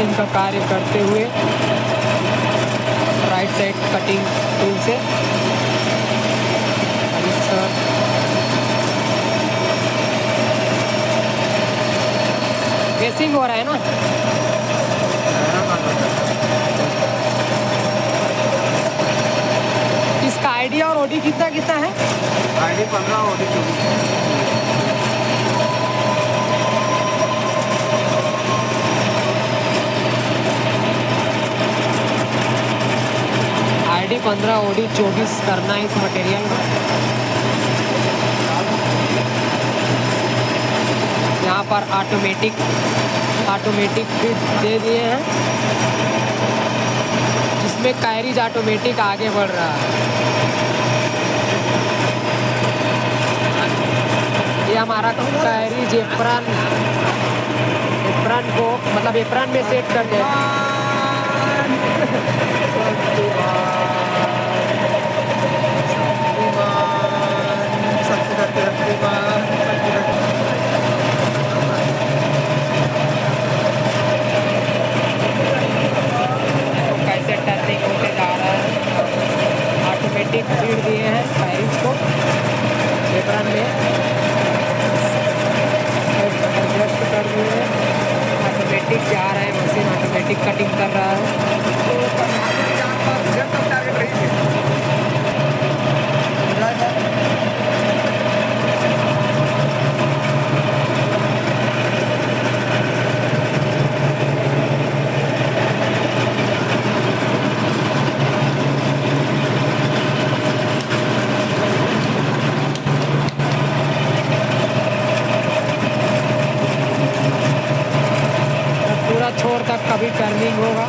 Finishing का कार्य करते हुए राइट साइड कटिंग टूल से। सर बेसिंग हो रहा है ना। इसका आईडी और ओडी कितना कितना है? ID 15, OD 24। आईडी 15, ओडी 24 करना है इस मटेरियल में। यहाँ पर ऑटोमेटिक भी दे दिए हैं, जिसमें कैरिज ऑटोमेटिक आगे बढ़ रहा है। ये हमारा कैरिज एप्रन को मतलब एप्रन में सेट कर दे। कैसे टर्निंग होते जा रहा है। ऑटोमेटिक फीड दिए हैं कैरिज को एप्रन में, एडजस्ट कर दिए हैं। ऑटोमेटिक जा रहा है, मशीन ऑटोमेटिक कटिंग कर रहा है। पूरा छोर तक कभी टर्निंग होगा।